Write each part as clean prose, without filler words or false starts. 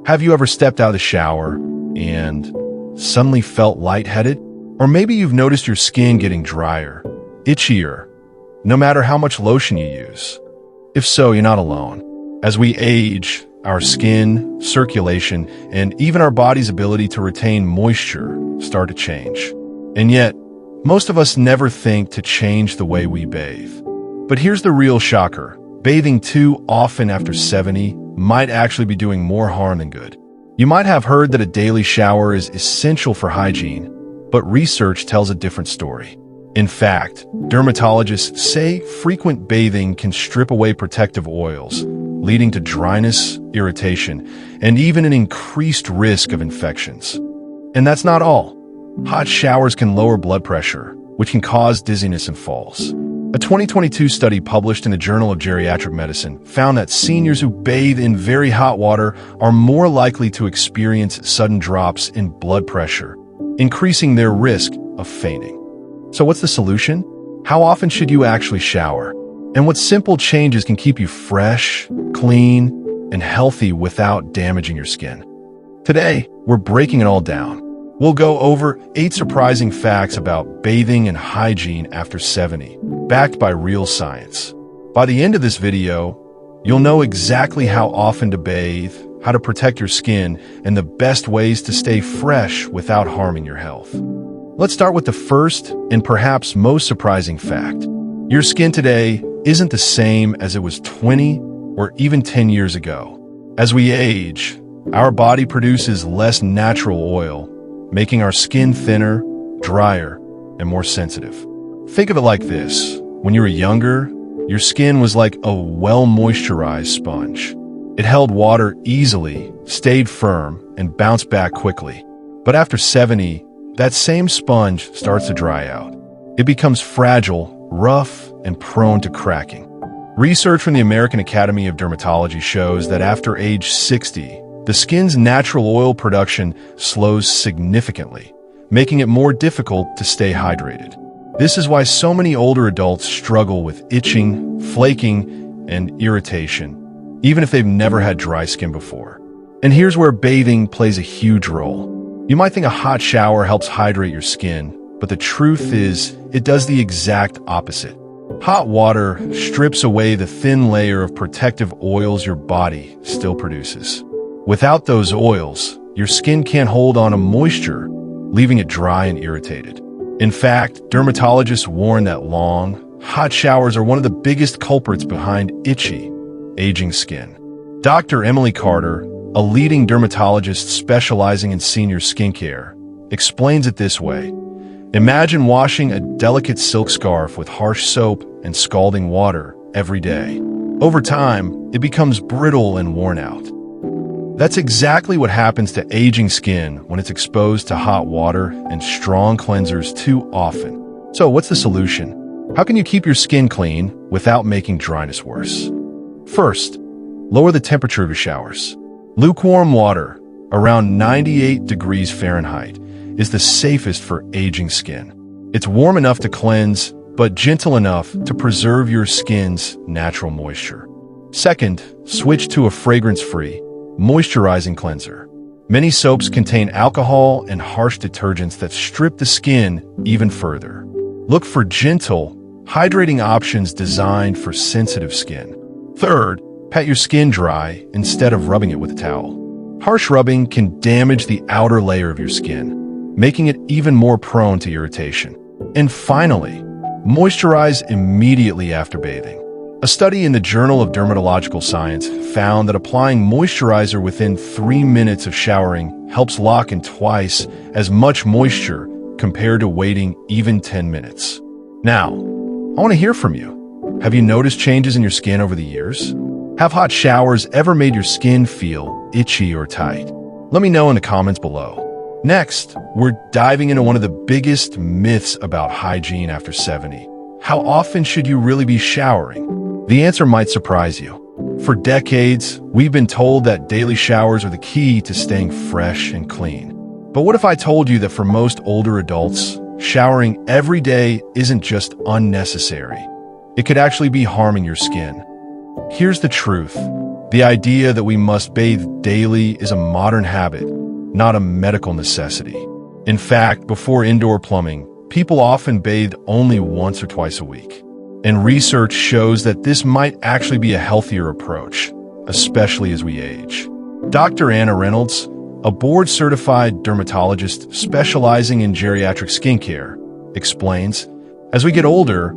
Have you ever stepped out of the shower and suddenly felt lightheaded? Or maybe you've noticed your skin getting drier, itchier, no matter how much lotion you use. If so, you're not alone. As we age, our skin, circulation, and even our body's ability to retain moisture start to change. And yet, most of us never think to change the way we bathe. But here's the real shocker. Bathing too often after 70 might actually be doing more harm than good. You might have heard that a daily shower is essential for hygiene, but research tells a different story. In fact, dermatologists say frequent bathing can strip away protective oils, leading to dryness, irritation, and even an increased risk of infections. And that's not all. Hot showers can lower blood pressure, which can cause dizziness and falls. A 2022 study published in the Journal of Geriatric Medicine found that seniors who bathe in very hot water are more likely to experience sudden drops in blood pressure, increasing their risk of fainting. So what's the solution? How often should you actually shower? And what simple changes can keep you fresh, clean, and healthy without damaging your skin? Today, we're breaking it all down. We'll go over 8 surprising facts about bathing and hygiene after 70, backed by real science. By the end of this video, you'll know exactly how often to bathe, how to protect your skin, and the best ways to stay fresh without harming your health. Let's start with the first and perhaps most surprising fact. Your skin today isn't the same as it was 20 or even 10 years ago. As we age, our body produces less natural oil, making our skin thinner, drier, and more sensitive. Think of it like this. When you were younger, your skin was like a well-moisturized sponge. It held water easily, stayed firm, and bounced back quickly. But after 70, that same sponge starts to dry out. It becomes fragile, rough, and prone to cracking. Research from the American Academy of Dermatology shows that after age 60, the skin's natural oil production slows significantly, making it more difficult to stay hydrated. This is why so many older adults struggle with itching, flaking, and irritation, even if they've never had dry skin before. And here's where bathing plays a huge role. You might think a hot shower helps hydrate your skin, but the truth is, it does the exact opposite. Hot water strips away the thin layer of protective oils your body still produces. Without those oils, your skin can't hold on to moisture, leaving it dry and irritated. In fact, dermatologists warn that long, hot showers are one of the biggest culprits behind itchy, aging skin. Dr. Emily Carter, a leading dermatologist specializing in senior skincare, explains it this way. Imagine washing a delicate silk scarf with harsh soap and scalding water every day. Over time, it becomes brittle and worn out. That's exactly what happens to aging skin when it's exposed to hot water and strong cleansers too often. So what's the solution? How can you keep your skin clean without making dryness worse? First, lower the temperature of your showers. Lukewarm water, around 98 degrees Fahrenheit, is the safest for aging skin. It's warm enough to cleanse, but gentle enough to preserve your skin's natural moisture. Second, switch to a fragrance-free, moisturizing cleanser. Many soaps contain alcohol and harsh detergents that strip the skin even further. Look for gentle, hydrating options designed for sensitive skin. Third, pat your skin dry instead of rubbing it with a towel. Harsh rubbing can damage the outer layer of your skin, making it even more prone to irritation. And finally, moisturize immediately after bathing. A study in the Journal of Dermatological Science found that applying moisturizer within 3 minutes of showering helps lock in twice as much moisture compared to waiting even 10 minutes. Now, I want to hear from you. Have you noticed changes in your skin over the years? Have hot showers ever made your skin feel itchy or tight? Let me know in the comments below. Next, we're diving into one of the biggest myths about hygiene after 70. How often should you really be showering? The answer might surprise you. For decades, we've been told that daily showers are the key to staying fresh and clean. But what if I told you that for most older adults, showering every day isn't just unnecessary? It could actually be harming your skin. Here's the truth. The idea that we must bathe daily is a modern habit, not a medical necessity. In fact, before indoor plumbing, people often bathed only once or twice a week. And research shows that this might actually be a healthier approach, especially as we age. Dr. Anna Reynolds, a board-certified dermatologist specializing in geriatric skincare, explains, as we get older,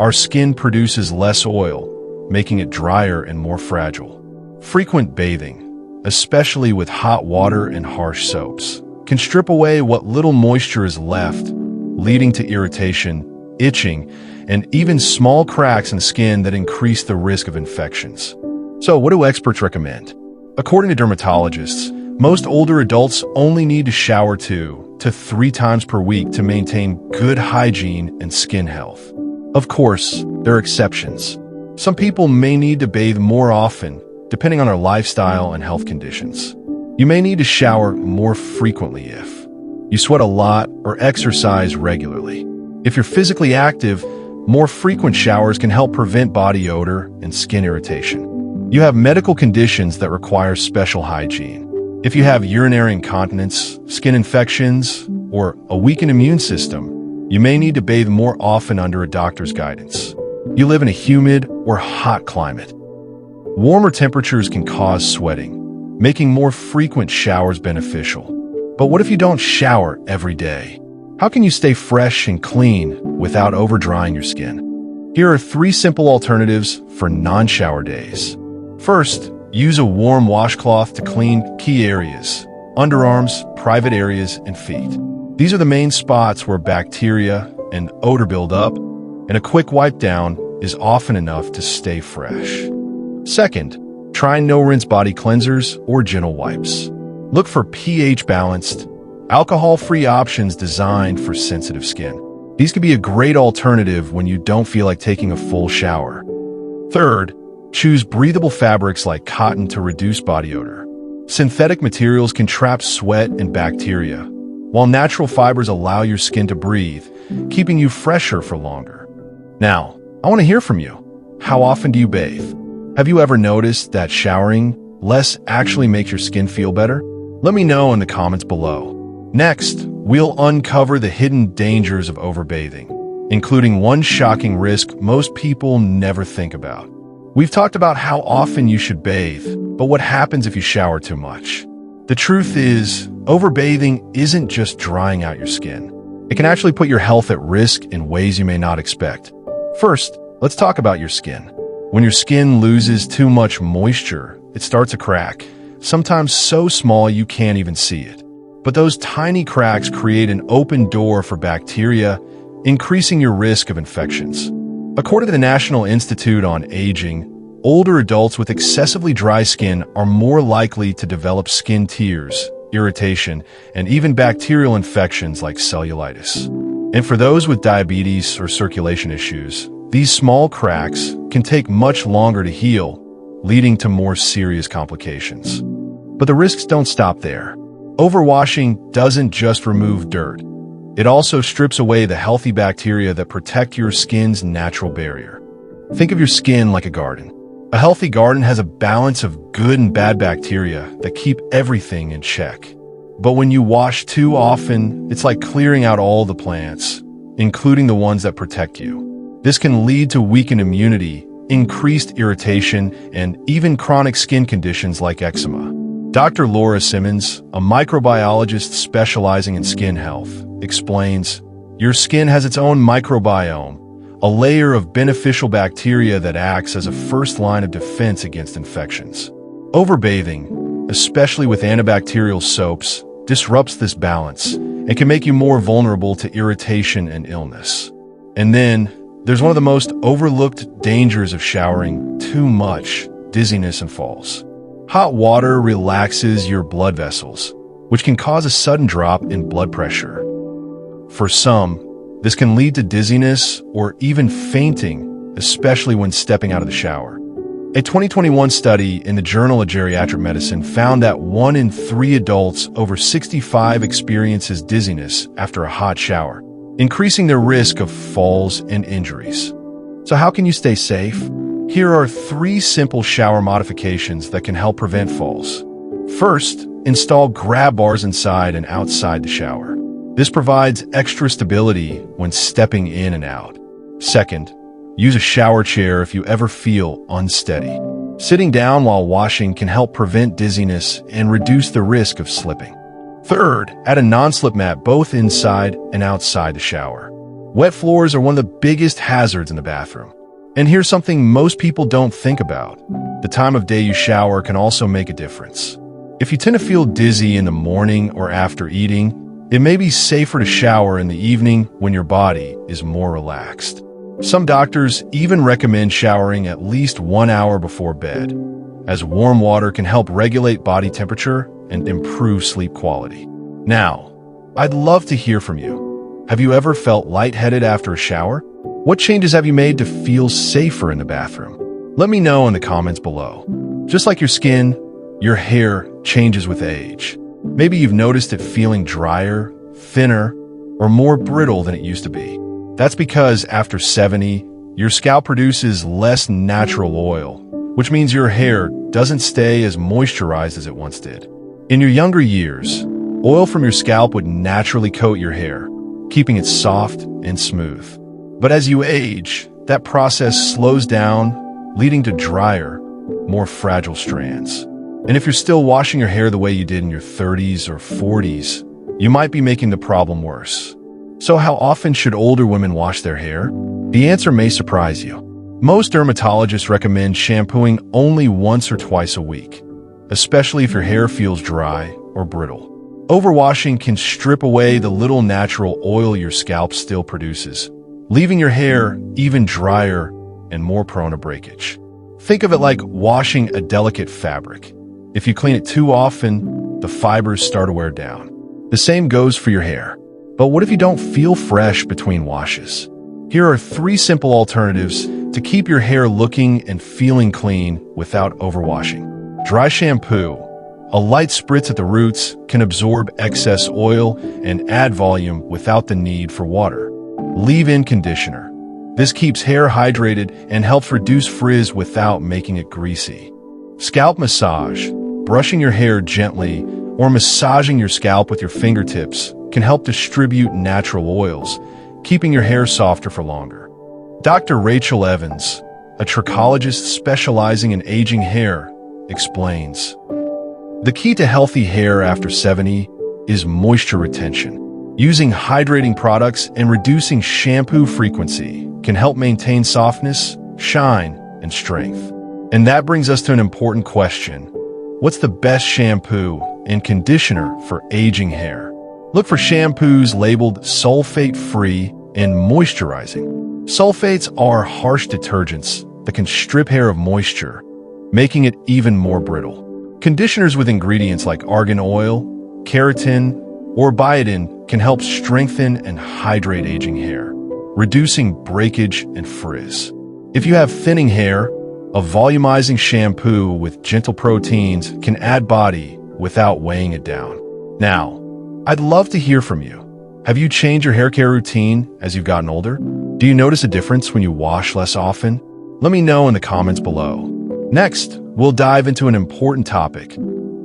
our skin produces less oil, making it drier and more fragile. Frequent bathing, especially with hot water and harsh soaps, can strip away what little moisture is left, leading to irritation, itching, and even small cracks in the skin that increase the risk of infections. So, what do experts recommend? According to dermatologists, most older adults only need to shower 2 to 3 times per week to maintain good hygiene and skin health. Of course, there are exceptions. Some people may need to bathe more often, depending on their lifestyle and health conditions. You may need to shower more frequently if you sweat a lot or exercise regularly. If you're physically active, more frequent showers can help prevent body odor and skin irritation. You have medical conditions that require special hygiene. If you have urinary incontinence, skin infections, or a weakened immune system, you may need to bathe more often under a doctor's guidance. You live in a humid or hot climate. Warmer temperatures can cause sweating, making more frequent showers beneficial. But what if you don't shower every day? How can you stay fresh and clean without over-drying your skin? Here are 3 simple alternatives for non-shower days. First, use a warm washcloth to clean key areas, underarms, private areas, and feet. These are the main spots where bacteria and odor build up, and a quick wipe down is often enough to stay fresh. Second, try no-rinse body cleansers or gentle wipes. Look for pH-balanced, alcohol-free options designed for sensitive skin. These can be a great alternative when you don't feel like taking a full shower. Third, choose breathable fabrics like cotton to reduce body odor. Synthetic materials can trap sweat and bacteria, while natural fibers allow your skin to breathe, keeping you fresher for longer. Now, I want to hear from you. How often do you bathe? Have you ever noticed that showering less actually makes your skin feel better? Let me know in the comments below. Next, we'll uncover the hidden dangers of overbathing, including one shocking risk most people never think about. We've talked about how often you should bathe, but what happens if you shower too much? The truth is, overbathing isn't just drying out your skin. It can actually put your health at risk in ways you may not expect. First, let's talk about your skin. When your skin loses too much moisture, it starts to crack, sometimes so small you can't even see it. But those tiny cracks create an open door for bacteria, increasing your risk of infections. According to the National Institute on Aging, older adults with excessively dry skin are more likely to develop skin tears, irritation, and even bacterial infections like cellulitis. And for those with diabetes or circulation issues, these small cracks can take much longer to heal, leading to more serious complications. But the risks don't stop there. Overwashing doesn't just remove dirt. It also strips away the healthy bacteria that protect your skin's natural barrier. Think of your skin like a garden. A healthy garden has a balance of good and bad bacteria that keep everything in check. But when you wash too often, it's like clearing out all the plants, including the ones that protect you. This can lead to weakened immunity, increased irritation, and even chronic skin conditions like eczema. Dr. Laura Simmons, a microbiologist specializing in skin health, explains, your skin has its own microbiome, a layer of beneficial bacteria that acts as a first line of defense against infections. Overbathing, especially with antibacterial soaps, disrupts this balance and can make you more vulnerable to irritation and illness. And then, there's one of the most overlooked dangers of showering too much: dizziness and falls. Hot water relaxes your blood vessels, which can cause a sudden drop in blood pressure. For some, this can lead to dizziness or even fainting, especially when stepping out of the shower. A 2021 study in the Journal of Geriatric Medicine found that 1 in 3 adults over 65 experiences dizziness after a hot shower, increasing their risk of falls and injuries. So how can you stay safe? Here are 3 simple shower modifications that can help prevent falls. First, install grab bars inside and outside the shower. This provides extra stability when stepping in and out. Second, use a shower chair if you ever feel unsteady. Sitting down while washing can help prevent dizziness and reduce the risk of slipping. Third, add a non-slip mat both inside and outside the shower. Wet floors are one of the biggest hazards in the bathroom. And here's something most people don't think about. The time of day you shower can also make a difference. If you tend to feel dizzy in the morning or after eating, it may be safer to shower in the evening when your body is more relaxed. Some doctors even recommend showering at least 1 hour before bed, as warm water can help regulate body temperature and improve sleep quality. Now, I'd love to hear from you. Have you ever felt lightheaded after a shower? What changes have you made to feel safer in the bathroom? Let me know in the comments below. Just like your skin, your hair changes with age. Maybe you've noticed it feeling drier, thinner, or more brittle than it used to be. That's because after 70, your scalp produces less natural oil, which means your hair doesn't stay as moisturized as it once did. In your younger years, oil from your scalp would naturally coat your hair, keeping it soft and smooth. But as you age, that process slows down, leading to drier, more fragile strands. And if you're still washing your hair the way you did in your 30s or 40s, you might be making the problem worse. So how often should older women wash their hair? The answer may surprise you. Most dermatologists recommend shampooing only once or twice a week, especially if your hair feels dry or brittle. Overwashing can strip away the little natural oil your scalp still produces, leaving your hair even drier and more prone to breakage. Think of it like washing a delicate fabric. If you clean it too often, the fibers start to wear down. The same goes for your hair. But what if you don't feel fresh between washes? Here are 3 simple alternatives to keep your hair looking and feeling clean without overwashing. Dry shampoo. A light spritz at the roots can absorb excess oil and add volume without the need for water. Leave-in conditioner. This keeps hair hydrated and helps reduce frizz without making it greasy. Scalp massage. Brushing your hair gently or massaging your scalp with your fingertips can help distribute natural oils, keeping your hair softer for longer. Dr. Rachel Evans, a trichologist specializing in aging hair, explains, "The key to healthy hair after 70 is moisture retention. Using hydrating products and reducing shampoo frequency can help maintain softness, shine, and strength." And that brings us to an important question. What's the best shampoo and conditioner for aging hair? Look for shampoos labeled sulfate-free and moisturizing. Sulfates are harsh detergents that can strip hair of moisture, making it even more brittle. Conditioners with ingredients like argan oil, keratin, or biotin can help strengthen and hydrate aging hair, reducing breakage and frizz. If you have thinning hair, a volumizing shampoo with gentle proteins can add body without weighing it down. Now, I'd love to hear from you. Have you changed your hair care routine as you've gotten older? Do you notice a difference when you wash less often? Let me know in the comments below. Next, we'll dive into an important topic: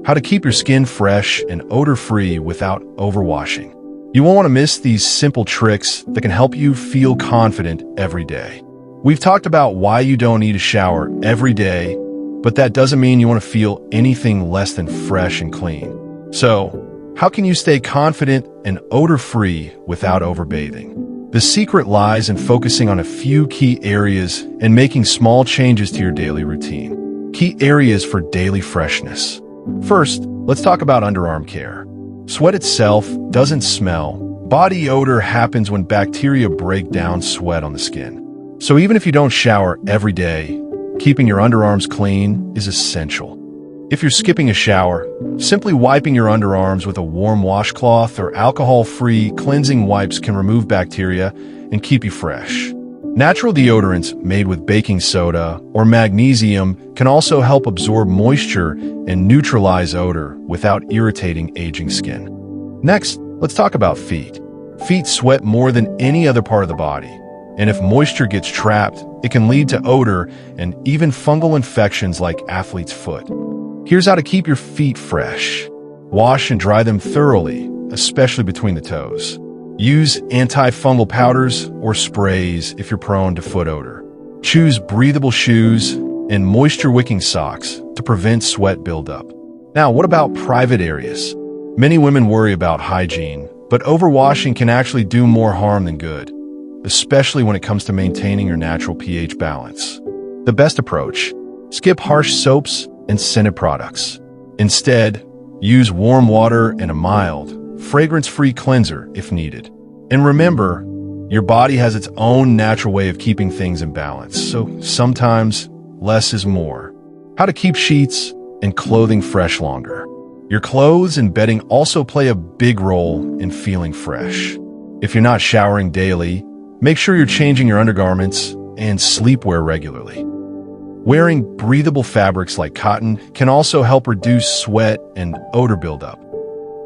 how to keep your skin fresh and odor-free without overwashing. You won't want to miss these simple tricks that can help you feel confident every day. We've talked about why you don't need a shower every day, but that doesn't mean you want to feel anything less than fresh and clean. So, how can you stay confident and odor-free without overbathing? The secret lies in focusing on a few key areas and making small changes to your daily routine. Key areas for daily freshness. First, let's talk about underarm care. Sweat itself doesn't smell. Body odor happens when bacteria break down sweat on the skin. So even if you don't shower every day, keeping your underarms clean is essential. If you're skipping a shower, simply wiping your underarms with a warm washcloth or alcohol-free cleansing wipes can remove bacteria and keep you fresh. Natural deodorants made with baking soda or magnesium can also help absorb moisture and neutralize odor without irritating aging skin. Next, let's talk about feet. Feet sweat more than any other part of the body. And if moisture gets trapped, it can lead to odor and even fungal infections like athlete's foot. Here's how to keep your feet fresh. Wash and dry them thoroughly, especially between the toes. Use antifungal powders or sprays if you're prone to foot odor. Choose breathable shoes and moisture-wicking socks to prevent sweat buildup. Now, what about private areas? Many women worry about hygiene, but overwashing can actually do more harm than good, especially when it comes to maintaining your natural pH balance. The best approach: skip harsh soaps and scented products. Instead, use warm water and a mild, fragrance-free cleanser if needed. And remember, your body has its own natural way of keeping things in balance, so sometimes less is more. How to keep sheets and clothing fresh longer. Your clothes and bedding also play a big role in feeling fresh. If you're not showering daily, make sure you're changing your undergarments and sleepwear regularly. Wearing breathable fabrics like cotton can also help reduce sweat and odor buildup.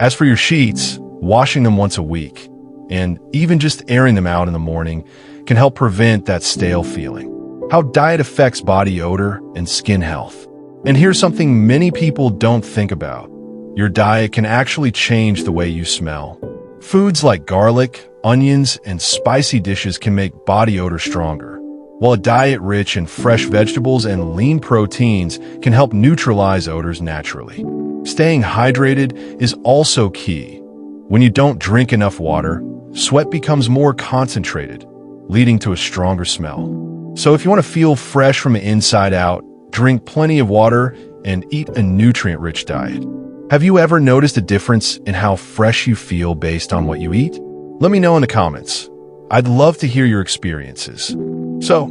As for your sheets, washing them once a week and even just airing them out in the morning can help prevent that stale feeling. How diet affects body odor and skin health. And here's something many people don't think about. Your diet can actually change the way you smell. Foods like garlic, onions, and spicy dishes can make body odor stronger, while a diet rich in fresh vegetables and lean proteins can help neutralize odors naturally. Staying hydrated is also key. When you don't drink enough water, sweat becomes more concentrated, leading to a stronger smell. So if you want to feel fresh from the inside out, drink plenty of water and eat a nutrient-rich diet. Have you ever noticed a difference in how fresh you feel based on what you eat? Let me know in the comments. I'd love to hear your experiences. So,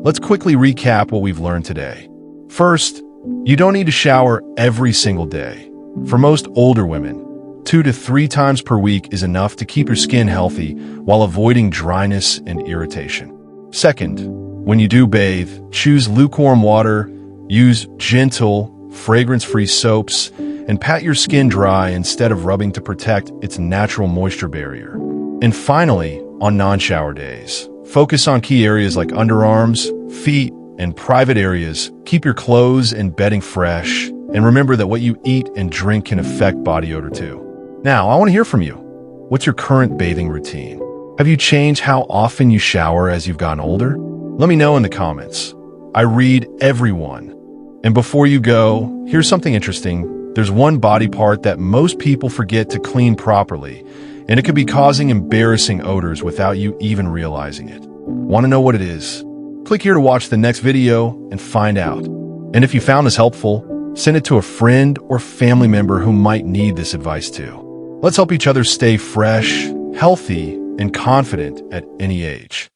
let's quickly recap what we've learned today. First, you don't need to shower every single day. For most older women, 2 to 3 times per week is enough to keep your skin healthy while avoiding dryness and irritation. Second, when you do bathe, choose lukewarm water, use gentle, fragrance-free soaps, and pat your skin dry instead of rubbing to protect its natural moisture barrier. And finally, on non-shower days, focus on key areas like underarms, feet, and private areas. Keep your clothes and bedding fresh, and remember that what you eat and drink can affect body odor too. Now, I want to hear from you. What's your current bathing routine? Have you changed how often you shower as you've gotten older? Let me know in the comments. I read everyone. And before you go, here's something interesting. There's one body part that most people forget to clean properly, and it could be causing embarrassing odors without you even realizing it. Want to know what it is? Click here to watch the next video and find out. And if you found this helpful, send it to a friend or family member who might need this advice too. Let's help each other stay fresh, healthy, and confident at any age.